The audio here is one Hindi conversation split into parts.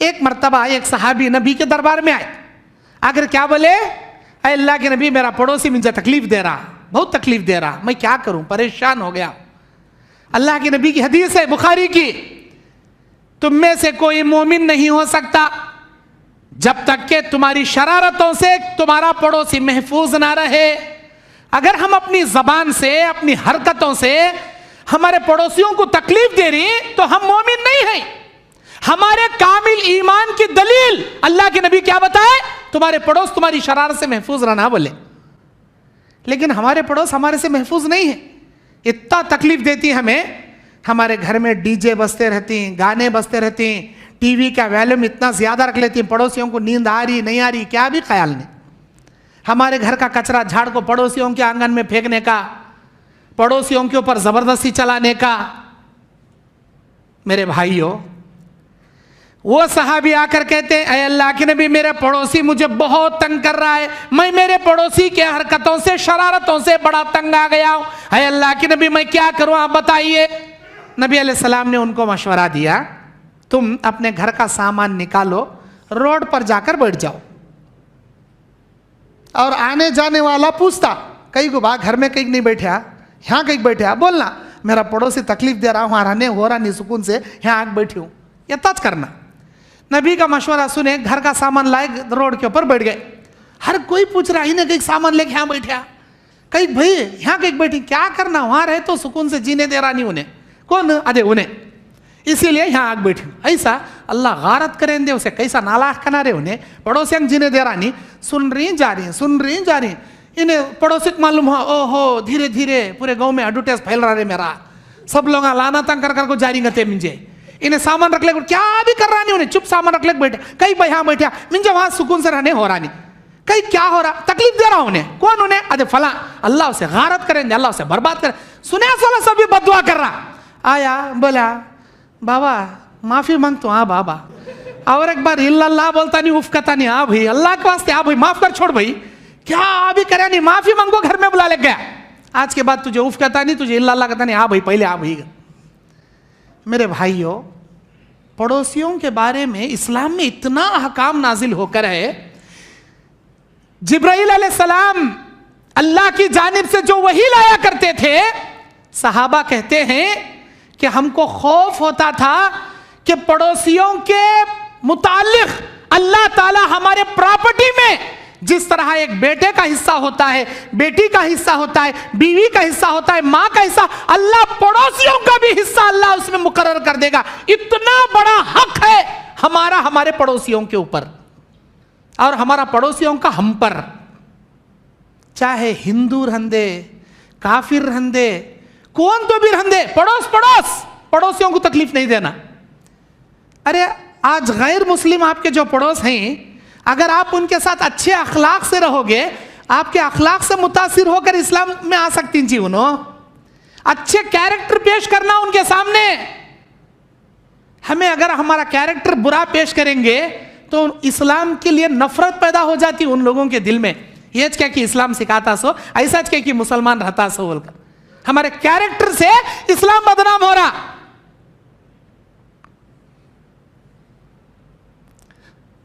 एक मर्तबा एक सहाबी नबी के दरबार में आए, आकर क्या बोले, अरे अल्लाह के नबी मेरा पड़ोसी मुझे तकलीफ दे रहा, बहुत तकलीफ दे रहा, मैं क्या करूं, परेशान हो गया। अल्लाह के नबी की हदीस है बुखारी की, तुम में से कोई मोमिन नहीं हो सकता जब तक कि तुम्हारी शरारतों से तुम्हारा पड़ोसी महफूज ना रहे। अगर हम अपनी जबान से, अपनी हरकतों से हमारे पड़ोसियों को तकलीफ दे रही तो हम मोमिन नहीं हैं। हमारे कामिल ईमान की दलील अल्लाह के नबी क्या बताए, तुम्हारे पड़ोस तुम्हारी शरारत से महफूज रहना बोले। लेकिन हमारे पड़ोस हमारे से महफूज नहीं है, इतना तकलीफ देती हमें। हमारे घर में डीजे बजते रहती, गाने बजते रहते, टीवी का वॉल्यूम इतना ज्यादा रख लेती, पड़ोसियों को नींद आ रही नहीं आ रही क्या भी ख्याल नहीं। हमारे घर का कचरा झाड़ को पड़ोसियों के आंगन में फेंकने का, पड़ोसियों के ऊपर जबरदस्ती चलाने का। मेरे भाइयों, वो सहाबी आकर कहते हैं, अय अल्लाह के नबी मेरे पड़ोसी मुझे बहुत तंग कर रहा है, मैं मेरे पड़ोसी के हरकतों से, शरारतों से बड़ा तंग आ गया हूं, अय अल्लाह के नबी मैं क्या करूं, आप बताइए। नबी अलैहिस्सलाम ने उनको मशवरा दिया, तुम अपने घर का सामान निकालो, रोड पर जाकर बैठ जाओ, और आने जाने वाला पूछता कहीं को बा घर में कहीं नहीं बैठा, यहाँ कहीं बैठा, बोलना मेरा पड़ोसी तकलीफ दे रहा हूँ, रहने हो रहा नहीं सुकून से, यहाँ आग बैठी हूँ, ये तज करना। नबी का मशवरा सुने, घर का सामान लाए, रोड के ऊपर बैठ गए। हर कोई पूछ रहा, इन्हें कहीं सामान लेके यहाँ बैठा, कहीं भाई यहाँ कहीं बैठी, क्या करना, वहां रहे तो सुकून से जीने दे रहा नहीं उन्हें, कौन अरे उन्हें, इसीलिए यहाँ आग बैठी। ऐसा अल्लाह गारत करें दे उसे, कैसा नालायक कना रहे उन्हें, पड़ोसी जीने दे रहा नहीं, सुन रही जा रही, सुन रही जा रही। इन्हें पड़ोसी को मालूम हुआ, ओहो धीरे धीरे पूरे गांव में एडवर्टाइज फैल रहा है मेरा, सब लोग लाना तंग कर कर को जारी गते मुझे, इन्हें सामान रख ले, क्या भी कर रहा नहीं उन्हें, चुप सामान रख ले बैठे, कहीं भाई यहाँ बैठा, मुझे वहां सुकून से रहने हो रहा नहीं, कहीं क्या हो रहा, तकलीफ दे रहा उन्हें, कौन उन्हें, अरे फला, अल्लाह उसे गारत करेंगे, अल्लाह उसे बर्बाद करे। सुने सोलह सभी बदुआ कर रहा, आया बोला बाबा माफी मांगता हूँ, हाँ बाबा, और एक बार इल्लल्लाह बोलता नहीं, उफ कहता नहीं, हाँ भाई अल्लाह के वास्ते, हाँ भाई माफ कर, छोड़ भाई, क्या अभी करे नहीं, माफी मांगो, घर में बुला ले गया, आज के बाद तुझे उफ कहता नहीं, तुझे इल्लल्लाह कहता नहीं, हाँ भाई पहले हाँ भाई। मेरे भाइयों, पड़ोसियों के बारे में इस्लाम में इतना अहकाम नाजिल होकर है। जिब्राइल अलैहिस्सलाम अल्लाह की जानिब से जो वही लाया करते थे, सहाबा कहते हैं कि हमको खौफ होता था कि पड़ोसियों के मुतालिक अल्लाह ताला हमारे प्रॉपर्टी में जिस तरह एक बेटे का हिस्सा होता है, बेटी का हिस्सा होता है, बीवी का हिस्सा होता है, मां का हिस्सा, अल्लाह पड़ोसियों का भी हिस्सा अल्लाह उसमें मुकर्रर कर देगा। इतना बड़ा हक है हमारा हमारे पड़ोसियों के ऊपर, और हमारा पड़ोसियों का हम पर, चाहे हिंदू रहंदे, काफिर रहंदे, कौन तो भी रहंदे, पड़ोस पड़ोस, पड़ोसियों को तकलीफ नहीं देना। अरे आज गैर मुस्लिम आपके जो पड़ोस हैं, अगर आप उनके साथ अच्छे अखलाक से रहोगे, आपके अखलाक से मुतासिर होकर इस्लाम में आ सकती जी, अच्छे कैरेक्टर पेश करना उनके सामने। हमें अगर हमारा कैरेक्टर बुरा पेश करेंगे तो इस्लाम के लिए नफरत पैदा हो जाती उन लोगों के दिल में, ये क्या कि इस्लाम सिखाता सो, ऐसा क्या कि मुसलमान रहता सो बोलकर, हमारे कैरेक्टर से इस्लाम बदनाम हो रहा।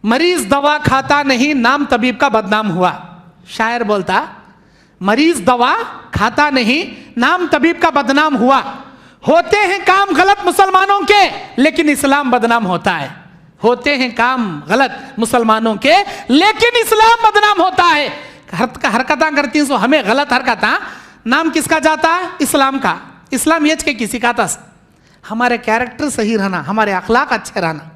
मरीज दवा खाता नहीं, नाम तबीब का बदनाम हुआ। शायर बोलता, मरीज दवा खाता नहीं, नाम तबीब का बदनाम हुआ। होते हैं काम गलत मुसलमानों के, लेकिन इस्लाम बदनाम होता है। होते हैं काम गलत मुसलमानों के, लेकिन इस्लाम बदनाम होता है। हरकतां करती सो हमें गलत हरकतां, नाम किसका जाता है, इस्लाम का। इस्लाम ये के किसी का था, हमारे कैरेक्टर सही रहना, हमारे अखलाक अच्छे रहना।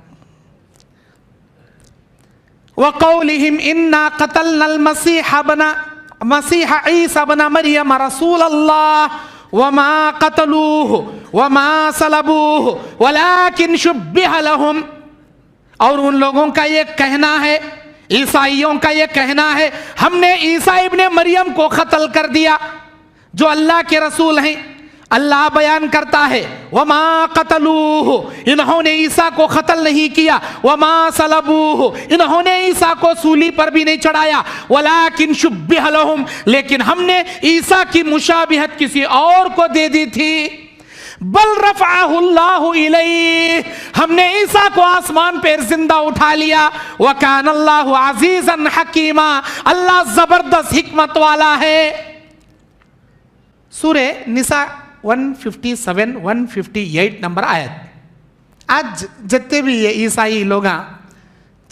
वक़ौलिहिम इन्ना क़तलनल मसीह ईसा बना मरियम रसूल अल्लाह वमा क़तलूहु वमा सलबूहु वलाकिन शुब्बिह लहुम। और उन लोगों का ये कहना है, ईसाइयों का ये कहना है, हमने ईसा इब्ने मरियम को कत्ल कर दिया, जो अल्लाह के रसूल हैं। अल्लाह बयान करता है, वमा क़तलूहु, इन्होंने ईसा को कत्ल नहीं किया, वमा सलबूहु, इन्होंने ईसा को सूली पर भी नहीं चढ़ाया, वलाकिन शुब्बिह लहुम, लेकिन हमने ईसा की मुशाबिहत किसी और को दे दी थी। बल रफ़अहुल्लाहु इलैहि, हमने ईसा को आसमान पर जिंदा उठा लिया। व कान अल्लाहु अज़ीज़न हकीमा, अल्लाह जबरदस्त हिकमत वाला है। सूरे निसा 157 158 नंबर आयत। आज जितने भी ये ईसाई लोग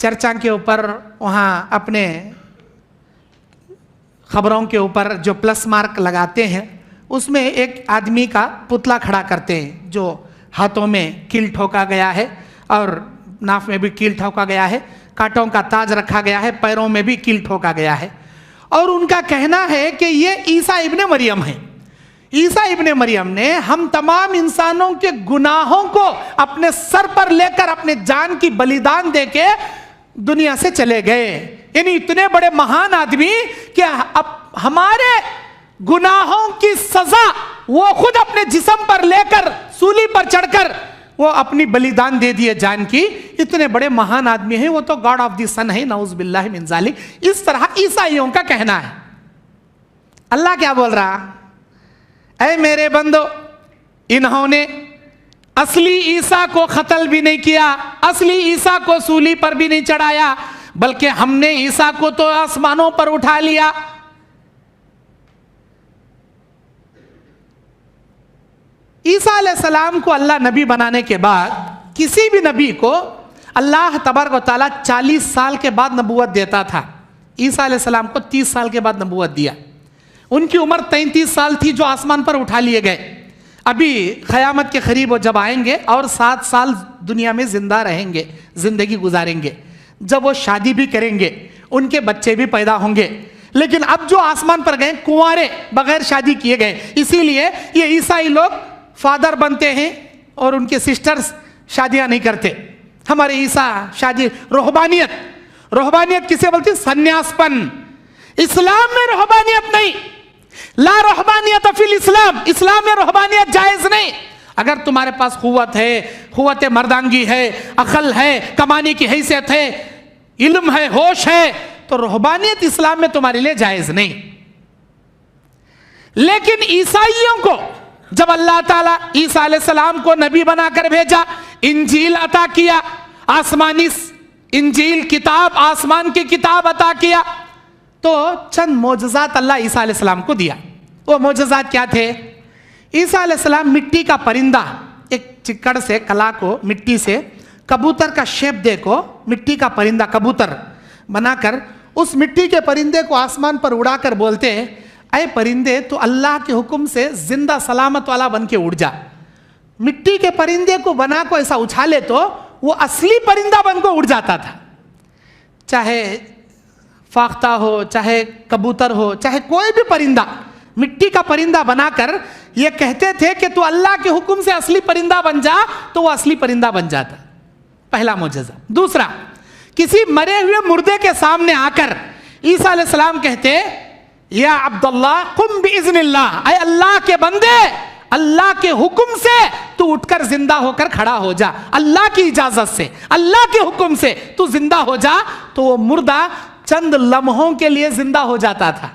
चर्चा के ऊपर वहाँ अपने खबरों के ऊपर जो प्लस मार्क लगाते हैं, उसमें एक आदमी का पुतला खड़ा करते हैं जो हाथों में कील ठोका गया है और नाक में भी कील ठोका गया है, कांटों का ताज रखा गया है, पैरों में भी कील ठोका गया है। और उनका कहना है कि ये ईसा इब्ने मरियम है। ईसा इब्ने मरियम ने हम तमाम इंसानों के गुनाहों को अपने सर पर लेकर अपने जान की बलिदान देके दुनिया से चले गए। यानी इतने बड़े महान आदमी कि अब हमारे गुनाहों की सजा वो खुद अपने जिस्म पर लेकर सूली पर चढ़कर वो अपनी बलिदान दे दिए जान की। इतने बड़े महान आदमी हैं, वो तो गॉड ऑफ द सन है, नऊज़ बिल्लाहि मिन ज़ालिक। इस तरह ईसाइयों का कहना है। अल्लाह क्या बोल रहा, ऐ मेरे बंदो, इन्होंने असली ईसा को कत्ल भी नहीं किया, असली ईसा को सूली पर भी नहीं चढ़ाया, बल्कि हमने ईसा को तो आसमानों पर उठा लिया। ईसा अलैहिस्सलाम को अल्लाह नबी बनाने के बाद किसी भी नबी को अल्लाह तबारक व तआला 40 साल के बाद नबूवत देता था। ईसा अलैहिस्सलाम को 30 साल के बाद नबूवत दिया। उनकी उम्र 33 साल थी जो आसमान पर उठा लिए गए। अभी क़यामत के करीब वो जब आएंगे और 7 साल दुनिया में जिंदा रहेंगे, जिंदगी गुजारेंगे। जब वो शादी भी करेंगे, उनके बच्चे भी पैदा होंगे। लेकिन अब जो आसमान पर गए कुंवारे, बगैर शादी किए गए, इसीलिए ये ईसाई लोग फादर बनते हैं और उनके सिस्टर्स शादियां नहीं करते। हमारे ईसा शादी, रोहबानियत, रोहबानियत किसे बोलते? सन्यासपन। इस्लाम में रोहबानियत नहीं, ला रोहबानियत फिल इस्लाम, इस्लाम में रोहबानियत जायज नहीं। अगर तुम्हारे पास कुव्वत है, कुव्वत मर्दांगी है, अकल है, कमाने की हैसियत है, इल्म है, होश है, तो रोहबानियत इस्लाम में तुम्हारे लिए जायज नहीं। लेकिन ईसाइयों को जब अल्लाह ताला ईसा अलैहिस्सलाम को नबी बनाकर भेजा, इंजील अता किया, आसमानी इंजील किताब, आसमान की किताब अता किया, तो चंद मोजज़ात अल्लाह ईसा अलैहिस्सलाम को दिया। वो मोजज़ात क्या थे? ईसा अलैहिस्सलाम मिट्टी का परिंदा, एक चिक्कड़ से, कला को मिट्टी से कबूतर का शेप देखो, मिट्टी का परिंदा कबूतर बनाकर उस मिट्टी के परिंदे को आसमान पर उड़ाकर बोलते हैं, ऐ परिंदे तो अल्लाह के हुक्म से जिंदा सलामत वाला बन के उड़ जा। मिट्टी के परिंदे को बना को ऐसा उछाले तो वो असली परिंदा बन को उड़ जाता था। चाहे फाख्ता हो, चाहे कबूतर हो, चाहे कोई भी परिंदा, मिट्टी का परिंदा बनाकर ये कहते थे कि तू अल्लाह के हुक्म से असली परिंदा बन जा, तो वो असली परिंदा बन जाता। पहला मोजज़ा। दूसरा, किसी मरे हुए मुर्दे के सामने आकर ईसा अलैहिस्सलाम कहते, या अब्दुल्लाह कुम बिइज़्निल्लाह, ऐ अल्लाह के बंदे, अल्लाह के हुक्म से तू उठकर जिंदा होकर खड़ा हो जा, अल्लाह की इजाजत से, अल्लाह के हुक्म से तू जिंदा हो जा। तो वो मुर्दा चंद लम्हों के लिए जिंदा हो जाता था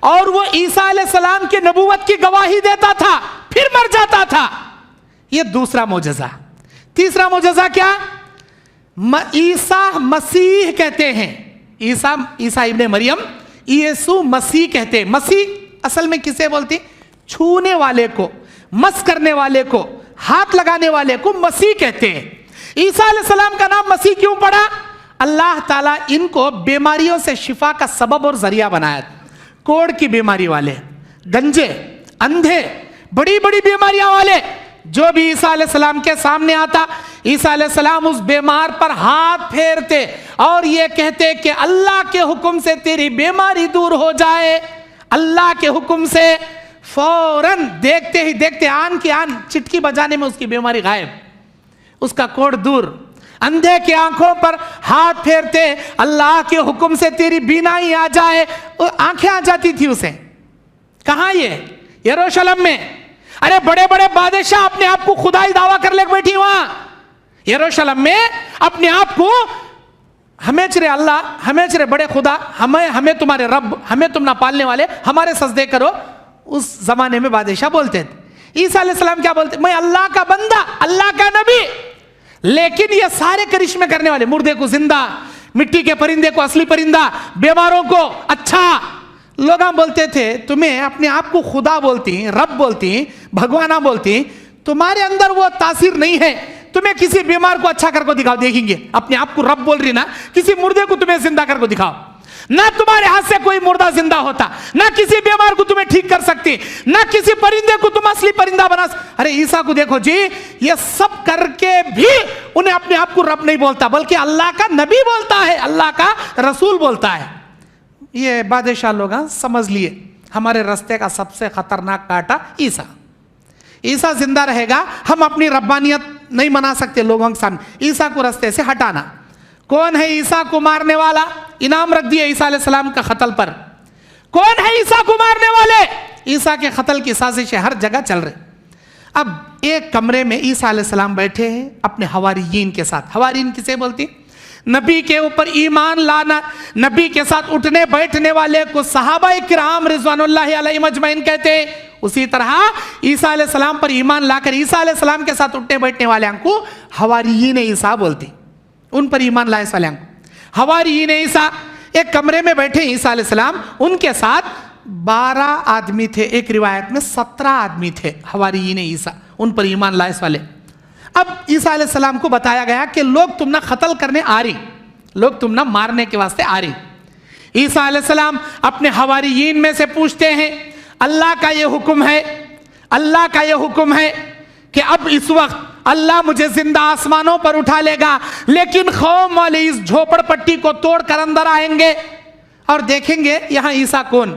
और वो ईसा अलैहिस्सलाम के नबूवत की गवाही देता था, फिर मर जाता था। ये दूसरा मोजज़ा। तीसरा मोजज़ा क्या? ईसा मसीह कहते हैं। ईसा इब्ने मरियम, यीशु मसीह कहते हैं। मसीह असल में किसे बोलती? छूने वाले को, मस करने वाले को, हाथ लगाने वाले को मसीह कहते हैं। ईसा अलैहिस्सलाम का नाम मसीह क्यों पड़ा? अल्लाह ताला इनको बीमारियों से शिफा का सबब और जरिया बनाया। कोढ़ की बीमारी वाले, गंजे, अंधे, बड़ी बड़ी बीमारियां वाले, जो भी ईसा अलैहिस्सलाम के सामने आता, ईसा अलैहिस्सलाम उस बीमार पर हाथ फेरते और ये कहते कि अल्लाह के हुक्म से तेरी बीमारी दूर हो जाए। अल्लाह के हुक्म से फौरन देखते ही देखते आन की आन चिटकी बजाने में उसकी बीमारी गायब, उसका कोढ़ दूर। अंधे की आंखों पर हाथ फेरते, अल्लाह के हुक्म से तेरी बीनाई आ जाए, आंखें आ जाती थी उसे। कहां? ये यरूशलेम में। अरे बड़े बड़े बादशाह अपने आप को खुदाई दावा कर ले बैठी वहां यरूशलेम में, अपने आप को हमें चरे अल्लाह, हमें चरे बड़े खुदा, हमें तुम्हारे रब, हमें तुम ना पालने वाले, हमारे सजदे करो। उस जमाने में बादशाह बोलते थे। ईसा अलैहिस्सलाम क्या बोलते, मैं अल्लाह का बंदा, अल्लाह का नबी। लेकिन ये सारे करिश्मे करने वाले, मुर्दे को जिंदा, मिट्टी के परिंदे को असली परिंदा, बीमारों को अच्छा। लोग बोलते थे तुम्हें अपने आप को खुदा बोलती, रब बोलती, भगवाना बोलती, तुम्हारे अंदर वो तासीर नहीं है। तुम्हें किसी बीमार को अच्छा करके दिखाओ, देखेंगे। अपने आप को रब बोल रही ना, किसी मुर्दे को तुम्हें जिंदा करके दिखाओ, ना तुम्हारे हाथ से कोई मुर्दा जिंदा होता, ना किसी बीमार को तुम्हें ठीक कर सकती, ना किसी परिंदे को तुम असली परिंदा बना। अरे ईसा को देखो जी, ये सब करके भी उन्हें अपने आप को रब नहीं बोलता, बल्कि अल्लाह का नबी बोलता है, अल्लाह का रसूल बोलता है। ये बादशाह लोग समझ लिए हमारे रास्ते का सबसे खतरनाक कांटा ईसा। ईसा जिंदा रहेगा, हम अपनी रब्बानियत नहीं मना सकते लोगों के सामने। ईसा को रास्ते से हटाना। कौन है ईसा को मारने वाला? इनाम रख दिया ईसा अलैहिस्सलाम का कत्ल पर। कौन है ईसा को मारने वाले? ईसा के कत्ल की साजिशें हर जगह चल रही। अब एक कमरे में ईसा अलैहिस्सलाम बैठे हैं अपने हवारियीन के साथ। हवारियीन किसे बोलती? नबी के ऊपर ईमान लाना, नबी के साथ उठने बैठने वाले को सहाबा किराम रिज़वानुल्लाहि अलैहिम अजमईन कहते हैं। उसी तरह ईसा अलैहिस्सलाम पर ईमान लाकर ईसा अलैहिस्सलाम के साथ उठने बैठने वाले को हवारियीन ईसा बोलती, उन पर ईमान लाए वाले को हवारियीन ईसा। एक कमरे में बैठे ईसा अलैहिस्सलाम, उनके साथ 12 आदमी थे, एक रिवायत में 17 आदमी थे हवारियीन ईसा, उन पर ईमान लाए वाले। अब ईसा अलैहिस्सलाम को बताया गया कि लोग तुम ना कत्ल करने आ रही, लोग तुम ना मारने के वास्ते आ रही। ईसा अलैहिस्सलाम अपने हवारियीन में से पूछते हैं, अल्लाह का ये हुक्म है, अल्लाह का ये हुक्म है कि अब इस वक्त अल्लाह मुझे जिंदा आसमानों पर उठा लेगा, लेकिन कौम वाले इस झोपड़पट्टी को तोड़कर अंदर आएंगे और देखेंगे यहां ईसा कौन।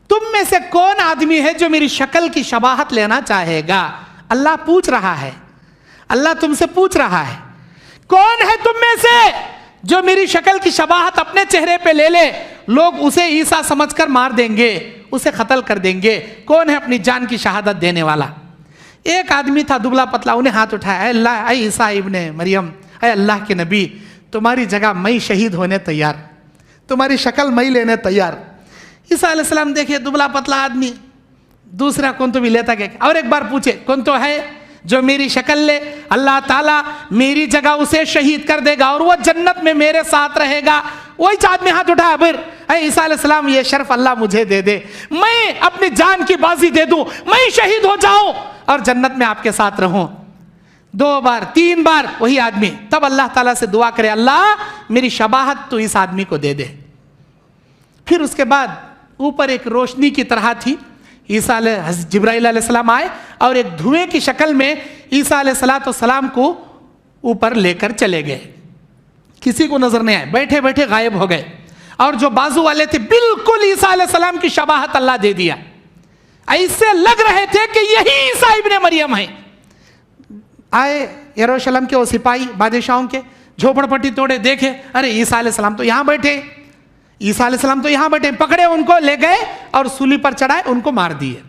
तुम में से कौन आदमी है जो मेरी शक्ल की शबाहत लेना चाहेगा? अल्लाह पूछ रहा है, अल्लाह तुमसे पूछ रहा है, कौन है तुम में से जो मेरी शक्ल की शबाहत अपने चेहरे पे ले ले? लोग उसे ईसा समझकर मार देंगे, उसे कत्ल कर देंगे। कौन है अपनी जान की शहादत देने वाला? एक आदमी था दुबला पतला, उन्हें हाथ उठाया, अल्लाह ऐ ईसा इब्ने मरियम, ऐ अल्लाह के नबी, तुम्हारी जगह मैं शहीद होने तैयार, तुम्हारी शक्ल मैं लेने तैयार। ईसा अलैहिस्सलाम देखिए दुबला पतला आदमी, दूसरा कौन तो भी लेता गया। और एक बार पूछे, कौन तो है जो मेरी शक्ल ले? अल्लाह ताला मेरी जगह उसे शहीद कर देगा और वो जन्नत में मेरे साथ रहेगा। वही आदमी हाथ उठाया, फिर ईसा अलैहिस्सलाम ये शर्फ अल्लाह मुझे दे दे, मैं अपनी जान की बाजी दे दूं, मैं शहीद हो जाऊं और जन्नत में आपके साथ रहूं। 2 बार 3 बार वही आदमी, तब अल्लाह ताला से दुआ करे, अल्लाह मेरी शबाहत तो इस आदमी को दे दे। फिर उसके बाद ऊपर एक रोशनी की तरह थी, ईसा जिब्राइल अलैहिस्सलाम आए और एक धुएं की शक्ल में ईसा अलैहिस्सलाम को ऊपर लेकर चले गए। किसी को नजर नहीं आए, बैठे बैठे गायब हो गए। और जो बाजू वाले थे बिल्कुल ईसा अलैहिस्सलाम की शबाहत अल्लाह दे दिया, ऐसे लग रहे थे कि यही ईसा इब्ने मरियम है। आए यरूशलेम के वो सिपाही बादशाहों के, झोपड़पट्टी तोड़े, देखे अरे ईसा अलैहिस्सलाम तो यहाँ बैठे, ईसा अलैहिस्सलाम तो यहाँ बैठे, पकड़े उनको, ले गए और सूली पर चढ़ाए, उनको मार दिए।